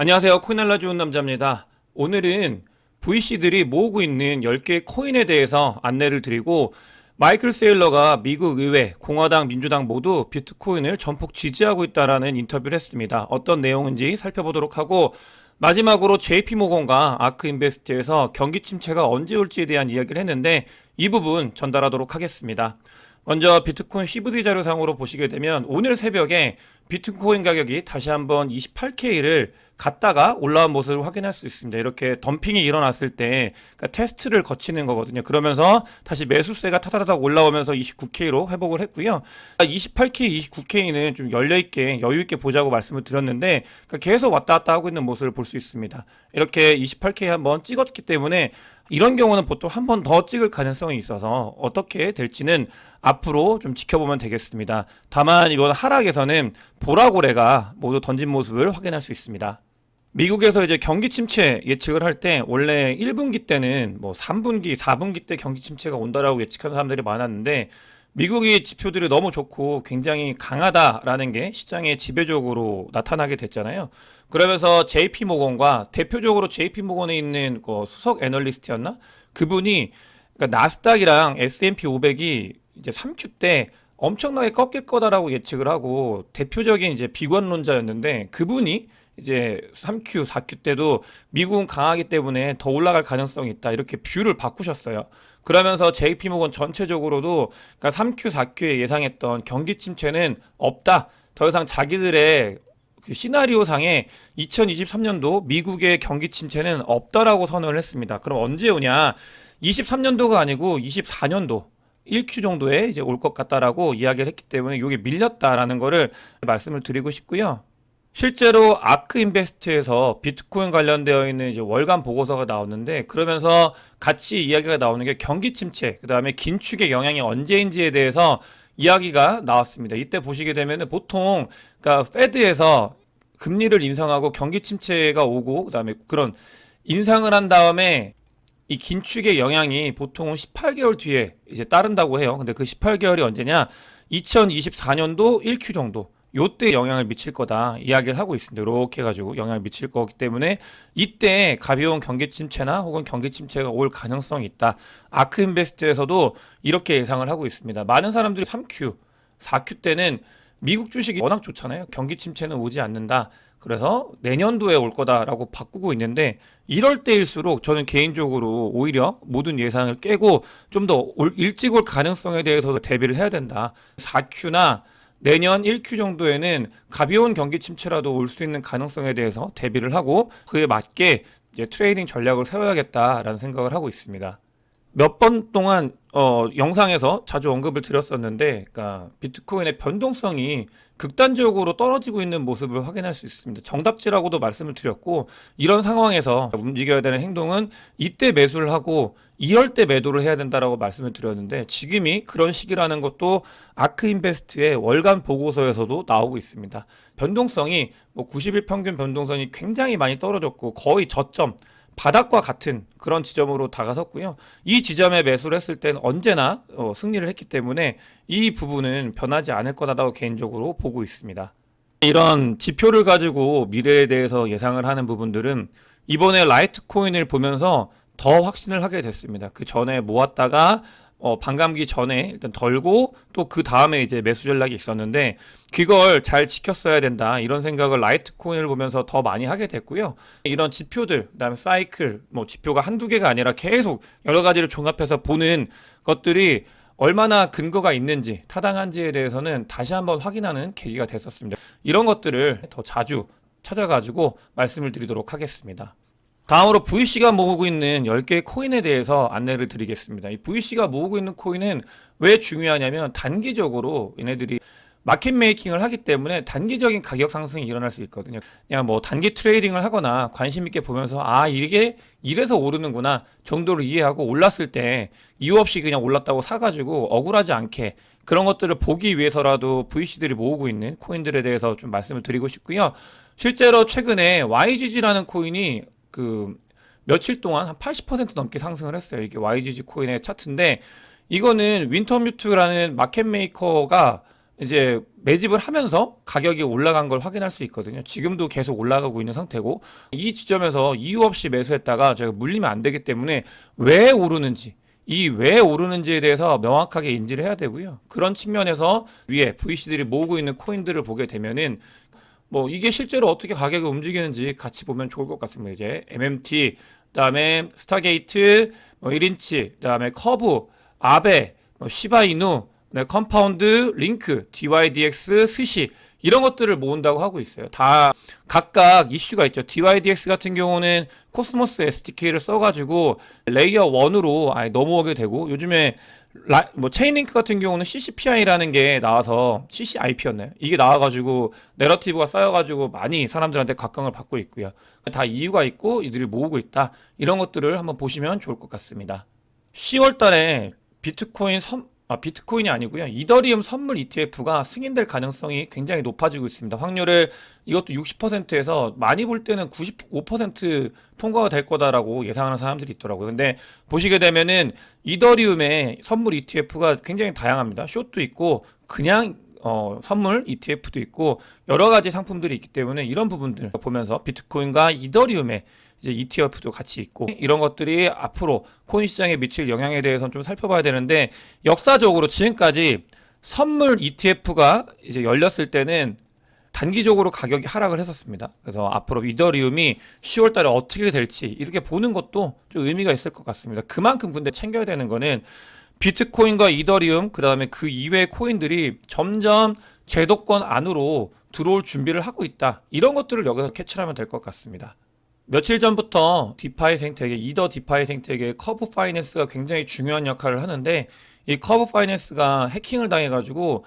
안녕하세요. 코인 알라 좋은 남자입니다. 오늘은 VC들이 모으고 있는 10개의 코인에 대해서 안내를 드리고 마이클 세일러가 미국 의회, 공화당, 민주당 모두 비트코인을 전폭 지지하고 있다라는 인터뷰를 했습니다. 어떤 내용인지 살펴보도록 하고 마지막으로 JP모건과 아크인베스트에서 경기 침체가 언제 올지에 대한 이야기를 했는데 이 부분 전달하도록 하겠습니다. 먼저 비트코인 CVD 자료상으로 보시게 되면 오늘 새벽에 비트코인 가격이 다시 한번 28K를 갔다가 올라온 모습을 확인할 수 있습니다. 이렇게 덤핑이 일어났을 때 그러니까 테스트를 거치는 거거든요. 그러면서 다시 매수세가 타다닥 올라오면서 29K로 회복을 했고요. 28K, 29K는 좀 열려있게 여유있게 보자고 말씀을 드렸는데 그러니까 계속 왔다 갔다 하고 있는 모습을 볼 수 있습니다. 이렇게 28K 한번 찍었기 때문에 이런 경우는 보통 한 번 더 찍을 가능성이 있어서 어떻게 될지는 앞으로 좀 지켜보면 되겠습니다. 다만 이번 하락에서는 보라고래가 모두 던진 모습을 확인할 수 있습니다. 미국에서 이제 경기 침체 예측을 할 때 원래 1분기 때는 뭐 3분기, 4분기 때 경기 침체가 온다라고 예측하는 사람들이 많았는데 미국의 지표들이 너무 좋고 굉장히 강하다라는 게 시장에 지배적으로 나타나게 됐잖아요. 그러면서 JP모건과 대표적으로 JP모건에 있는 그 수석 애널리스트였나? 그분이 그러니까 나스닥이랑 S&P 500이 이제 3Q 때 엄청나게 꺾일 거다라고 예측을 하고 대표적인 이제 비관론자였는데 그분이 이제 3Q, 4Q 때도 미국은 강하기 때문에 더 올라갈 가능성이 있다. 이렇게 뷰를 바꾸셨어요. 그러면서 JP모건 전체적으로도 그러니까 3Q, 4Q에 예상했던 경기 침체는 없다. 더 이상 자기들의 그 시나리오 상에 2023년도 미국의 경기 침체는 없다라고 선언을 했습니다. 그럼 언제 오냐? 23년도가 아니고 24년도 1Q 정도에 이제 올 것 같다라고 이야기를 했기 때문에 이게 밀렸다라는 거를 말씀을 드리고 싶고요. 실제로 아크인베스트에서 비트코인 관련되어 있는 이제 월간 보고서가 나오는데 그러면서 같이 이야기가 나오는 게 경기 침체, 그다음에 긴축의 영향이 언제인지에 대해서 이야기가 나왔습니다. 이때 보시게 되면은 보통 그러니까 페드에서 금리를 인상하고 경기 침체가 오고 그다음에 그런 인상을 한 다음에 이 긴축의 영향이 보통은 18개월 뒤에 이제 따른다고 해요. 근데 그 18개월이 언제냐? 2024년도 1Q 정도. 요때 영향을 미칠 거다 이야기를 하고 있습니다. 이렇게 해가지고 영향을 미칠 거기 때문에 이때 가벼운 경기 침체나 혹은 경기 침체가 올 가능성이 있다. 아크인베스트에서도 이렇게 예상을 하고 있습니다. 많은 사람들이 3Q, 4Q 때는 미국 주식이 워낙 좋잖아요. 경기 침체는 오지 않는다. 그래서 내년도에 올 거다라고 바꾸고 있는데 이럴 때일수록 저는 개인적으로 오히려 모든 예상을 깨고 좀 더 일찍 올 가능성에 대해서도 대비를 해야 된다. 4Q나 내년 1Q 정도에는 가벼운 경기 침체라도 올 수 있는 가능성에 대해서 대비를 하고 그에 맞게 이제 트레이딩 전략을 세워야겠다라는 생각을 하고 있습니다. 몇 번 동안 영상에서 자주 언급을 드렸었는데 그러니까 비트코인의 변동성이 극단적으로 떨어지고 있는 모습을 확인할 수 있습니다. 정답지라고도 말씀을 드렸고 이런 상황에서 움직여야 되는 행동은 이때 매수를 하고 이럴 때 매도를 해야 된다라고 말씀을 드렸는데 지금이 그런 시기라는 것도 아크인베스트의 월간 보고서에서도 나오고 있습니다. 변동성이 뭐 90일 평균 변동성이 굉장히 많이 떨어졌고 거의 저점 바닥과 같은 그런 지점으로 다가섰고요. 이 지점에 매수를 했을 때는 언제나 승리를 했기 때문에 이 부분은 변하지 않을 거다라고 개인적으로 보고 있습니다. 이런 지표를 가지고 미래에 대해서 예상을 하는 부분들은 이번에 라이트코인을 보면서 더 확신을 하게 됐습니다. 그 전에 모았다가 반감기 전에 일단 덜고 또 그 다음에 이제 매수 전략이 있었는데 그걸 잘 지켰어야 된다 이런 생각을 라이트코인을 보면서 더 많이 하게 됐고요. 이런 지표들 그다음에 사이클 뭐 지표가 한두 개가 아니라 계속 여러 가지를 종합해서 보는 것들이 얼마나 근거가 있는지 타당한지에 대해서는 다시 한번 확인하는 계기가 됐었습니다. 이런 것들을 더 자주 찾아가지고 말씀을 드리도록 하겠습니다. 다음으로 VC가 모으고 있는 10개의 코인에 대해서 안내를 드리겠습니다. 이 VC가 모으고 있는 코인은 왜 중요하냐면 단기적으로 얘네들이 마켓 메이킹을 하기 때문에 단기적인 가격 상승이 일어날 수 있거든요. 그냥 뭐 단기 트레이딩을 하거나 관심 있게 보면서 아 이게 이래서 오르는구나 정도를 이해하고 올랐을 때 이유 없이 그냥 올랐다고 사가지고 억울하지 않게 그런 것들을 보기 위해서라도 VC들이 모으고 있는 코인들에 대해서 좀 말씀을 드리고 싶고요. 실제로 최근에 YGG라는 코인이 그 며칠 동안 한 80% 넘게 상승을 했어요. 이게 YGG 코인의 차트인데 이거는 윈터뮤트라는 마켓 메이커가 이제 매집을 하면서 가격이 올라간 걸 확인할 수 있거든요. 지금도 계속 올라가고 있는 상태고, 이 지점에서 이유 없이 매수했다가 저희가 물리면 안 되기 때문에 왜 오르는지, 이 왜 오르는지에 대해서 명확하게 인지를 해야 되고요. 그런 측면에서 위에 VC들이 모으고 있는 코인들을 보게 되면은 뭐 이게 실제로 어떻게 가격이 움직이는지 같이 보면 좋을 것 같습니다. 이제 MMT, 그다음에 스타게이트, 뭐 1인치, 그다음에 커브, 아베, 뭐 시바이누, 네, 컴파운드, 링크, DYDX, 스시 이런 것들을 모은다고 하고 있어요. 다 각각 이슈가 있죠. DYDX 같은 경우는 코스모스 SDK를 써가지고 레이어 1으로 아예 넘어오게 되고, 요즘에 뭐 체인링크 같은 경우는 CCPI라는 게 나와서 CCIP였나요? 이게 나와가지고 내러티브가 쌓여가지고 많이 사람들한테 각광을 받고 있고요. 다 이유가 있고 이들이 모으고 있다. 이런 것들을 한번 보시면 좋을 것 같습니다. 10월 달에 비트코인이 아니고요. 이더리움 선물 ETF가 승인될 가능성이 굉장히 높아지고 있습니다. 확률을 이것도 60%에서 많이 볼 때는 95% 통과가 될 거다라고 예상하는 사람들이 있더라고요. 근데 보시게 되면은 이더리움의 선물 ETF가 굉장히 다양합니다. 숏도 있고 그냥 선물 ETF도 있고 여러 가지 상품들이 있기 때문에 이런 부분들 보면서 비트코인과 이더리움의 이제 ETF도 같이 있고 이런 것들이 앞으로 코인 시장에 미칠 영향에 대해서는 좀 살펴봐야 되는데, 역사적으로 지금까지 선물 ETF가 이제 열렸을 때는 단기적으로 가격이 하락을 했었습니다. 그래서 앞으로 이더리움이 10월 달에 어떻게 될지 이렇게 보는 것도 좀 의미가 있을 것 같습니다. 그만큼 근데 챙겨야 되는 거는 비트코인과 이더리움, 그 다음에 그 이외의 코인들이 점점 제도권 안으로 들어올 준비를 하고 있다. 이런 것들을 여기서 캐치하면 될 것 같습니다. 며칠 전부터 디파이 생태계, 이더 디파이 생태계 커브 파이낸스가 굉장히 중요한 역할을 하는데, 이 커브 파이낸스가 해킹을 당해가지고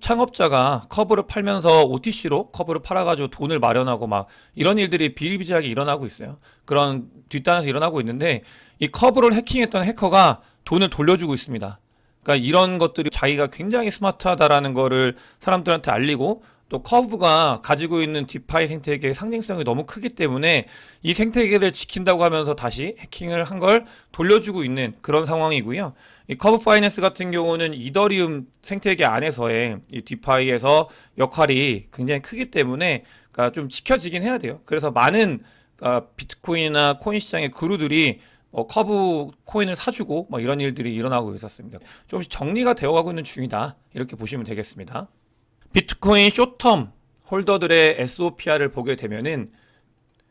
창업자가 커브를 팔면서 OTC로 커브를 팔아가지고 돈을 마련하고 막 이런 일들이 비일비재하게 일어나고 있어요. 그런 뒷단에서 일어나고 있는데, 이 커브를 해킹했던 해커가 돈을 돌려주고 있습니다. 그러니까 이런 것들이 자기가 굉장히 스마트하다라는 거를 사람들한테 알리고, 또 커브가 가지고 있는 디파이 생태계의 상징성이 너무 크기 때문에 이 생태계를 지킨다고 하면서 다시 해킹을 한 걸 돌려주고 있는 그런 상황이고요. 이 커브 파이낸스 같은 경우는 이더리움 생태계 안에서의 이 디파이에서 역할이 굉장히 크기 때문에 그러니까 좀 지켜지긴 해야 돼요. 그래서 많은 비트코인이나 코인 시장의 그루들이 커브 코인을 사주고 뭐 이런 일들이 일어나고 있었습니다. 조금씩 정리가 되어가고 있는 중이다. 이렇게 보시면 되겠습니다. 비트코인 숏텀 홀더들의 SOPR을 보게 되면은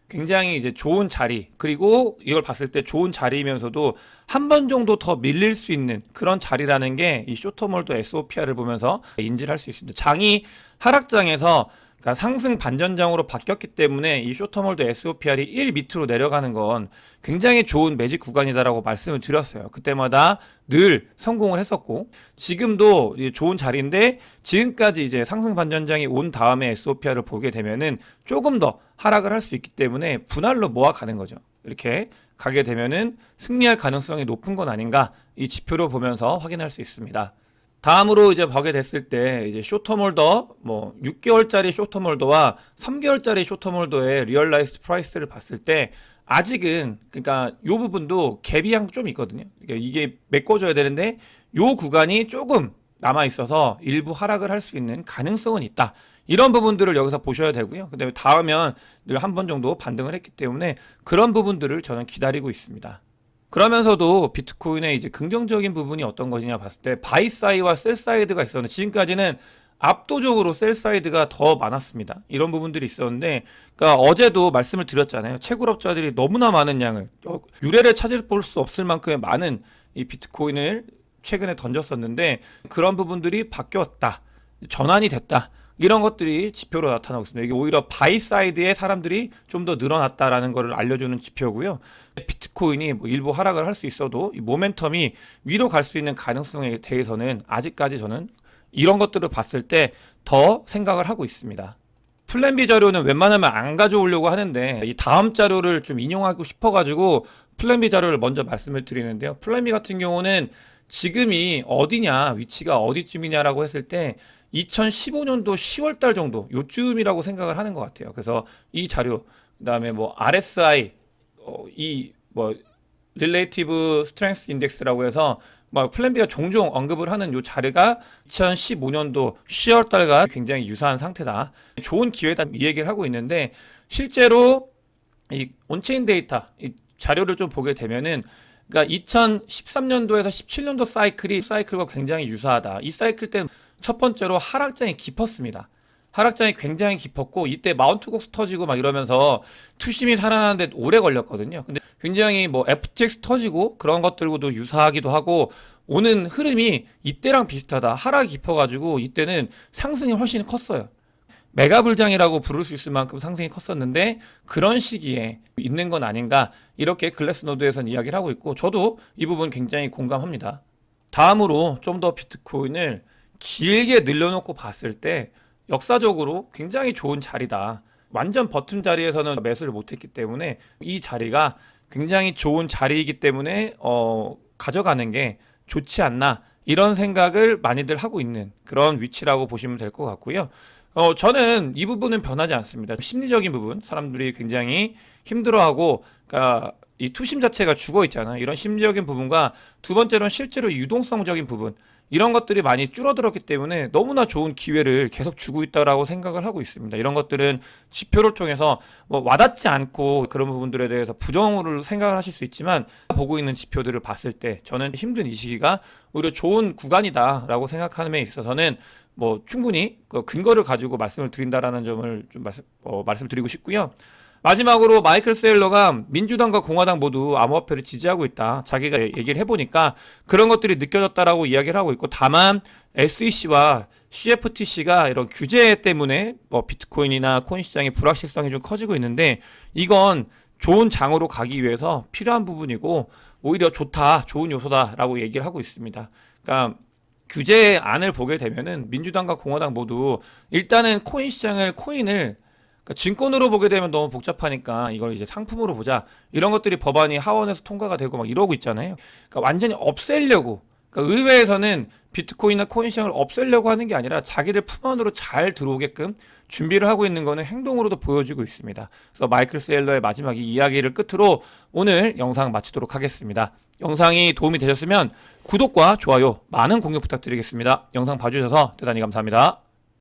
굉장히 이제 좋은 자리, 그리고 이걸 봤을 때 좋은 자리이면서도 한 번 정도 더 밀릴 수 있는 그런 자리라는 게 이 숏텀 홀더 SOPR을 보면서 인지를 할 수 있습니다. 장이 하락장에서 그러니까 상승 반전장으로 바뀌었기 때문에 이 숏텀홀더 SOPR이 1 밑으로 내려가는 건 굉장히 좋은 매직 구간이다라고 말씀을 드렸어요. 그때마다 늘 성공을 했었고, 지금도 좋은 자리인데 지금까지 이제 상승 반전장이 온 다음에 SOPR을 보게 되면은 조금 더 하락을 할 수 있기 때문에 분할로 모아가는 거죠. 이렇게 가게 되면은 승리할 가능성이 높은 건 아닌가, 이 지표를 보면서 확인할 수 있습니다. 다음으로 이제 보게 됐을 때 이제 숏텀홀더 뭐 6개월짜리 숏텀홀더와 3개월짜리 숏텀홀더의 리얼라이스드 프라이스를 봤을 때 아직은, 그러니까 요 부분도 갭이 좀 있거든요. 그러니까 이게 메꿔줘야 되는데 요 구간이 조금 남아 있어서 일부 하락을 할 수 있는 가능성은 있다. 이런 부분들을 여기서 보셔야 되고요. 근데 닿으면 늘 한 번 정도 반등을 했기 때문에 그런 부분들을 저는 기다리고 있습니다. 그러면서도 비트코인의 이제 긍정적인 부분이 어떤 것이냐 봤을 때 바이 사이드와 셀 사이드가 있었는데, 지금까지는 압도적으로 셀 사이드가 더 많았습니다. 이런 부분들이 있었는데, 그러니까 어제도 말씀을 드렸잖아요. 채굴업자들이 너무나 많은 양을, 유례를 찾을 수 없을 만큼의 많은 이 비트코인을 최근에 던졌었는데 그런 부분들이 바뀌었다, 전환이 됐다, 이런 것들이 지표로 나타나고 있습니다. 이게 오히려 바이 사이드의 사람들이 좀 더 늘어났다라는 것을 알려주는 지표고요. 비트코인이 뭐 일부 하락을 할 수 있어도 이 모멘텀이 위로 갈 수 있는 가능성에 대해서는 아직까지 저는 이런 것들을 봤을 때 더 생각을 하고 있습니다. 플랜 B 자료는 웬만하면 안 가져오려고 하는데 이 다음 자료를 좀 인용하고 싶어가지고 플랜 B 자료를 먼저 말씀을 드리는데요. 플랜 B 같은 경우는 지금이 어디냐, 위치가 어디쯤이냐라고 했을 때 2015년도 10월 달 정도 요쯤이라고 생각을 하는 것 같아요. 그래서 이 자료, 그다음에 뭐 RSI, 이 뭐 Relative Strength Index라고 해서 막 플랜 B가 종종 언급을 하는 요 자리가 2015년도 10월 달과 굉장히 유사한 상태다. 좋은 기회다 이 얘기를 하고 있는데 실제로 이 온체인 데이터 이 자료를 좀 보게 되면은 그러니까 2013년도에서 17년도 사이클과 굉장히 유사하다. 이 사이클 때 첫 번째로 하락장이 깊었습니다. 하락장이 굉장히 깊었고 이때 마운트 곡스 터지고 막 이러면서 투심이 살아나는데 오래 걸렸거든요. 근데 굉장히 뭐 FTX 터지고 그런 것들과도 유사하기도 하고 오는 흐름이 이때랑 비슷하다. 하락이 깊어가지고 이때는 상승이 훨씬 컸어요. 메가 불장이라고 부를 수 있을 만큼 상승이 컸었는데 그런 시기에 있는 건 아닌가 이렇게 글래스노드에서는 이야기를 하고 있고 저도 이 부분 굉장히 공감합니다. 다음으로 좀 더 비트코인을 길게 늘려놓고 봤을 때 역사적으로 굉장히 좋은 자리다. 완전 버튼 자리에서는 매수를 못했기 때문에 이 자리가 굉장히 좋은 자리이기 때문에 가져가는 게 좋지 않나 이런 생각을 많이들 하고 있는 그런 위치라고 보시면 될 것 같고요. 저는 이 부분은 변하지 않습니다. 심리적인 부분, 사람들이 굉장히 힘들어하고, 그러니까 이 투심 자체가 죽어 있잖아요. 이런 심리적인 부분과 두 번째로는 실제로 유동성적인 부분, 이런 것들이 많이 줄어들었기 때문에 너무나 좋은 기회를 계속 주고 있다라고 생각을 하고 있습니다. 이런 것들은 지표를 통해서 뭐 와닿지 않고 그런 부분들에 대해서 부정으로 생각을 하실 수 있지만 보고 있는 지표들을 봤을 때 저는 힘든 이 시기가 오히려 좋은 구간이다라고 생각하는 데 있어서는 뭐 충분히 그 근거를 가지고 말씀을 드린다라는 점을 좀 말씀드리고 싶고요. 마지막으로 마이클 세일러가 민주당과 공화당 모두 암호화폐를 지지하고 있다. 자기가 얘기를 해보니까 그런 것들이 느껴졌다라고 이야기를 하고 있고 다만 SEC와 CFTC가 이런 규제 때문에 뭐 비트코인이나 코인 시장의 불확실성이 좀 커지고 있는데 이건 좋은 장으로 가기 위해서 필요한 부분이고 오히려 좋다, 좋은 요소다라고 얘기를 하고 있습니다. 그러니까 규제안을 보게 되면은 민주당과 공화당 모두 일단은 코인을 그러니까 증권으로 보게 되면 너무 복잡하니까 이걸 이제 상품으로 보자. 이런 것들이 법안이 하원에서 통과가 되고 막 이러고 있잖아요. 그러니까 완전히 없애려고. 그러니까 의회에서는 비트코인이나 코인 시장을 없애려고 하는 게 아니라 자기들 품 안으로 잘 들어오게끔 준비를 하고 있는 거는 행동으로도 보여주고 있습니다. 그래서 마이클 세일러의 마지막 이 이야기를 끝으로 오늘 영상 마치도록 하겠습니다. 영상이 도움이 되셨으면 구독과 좋아요 많은 공유 부탁드리겠습니다. 영상 봐주셔서 대단히 감사합니다.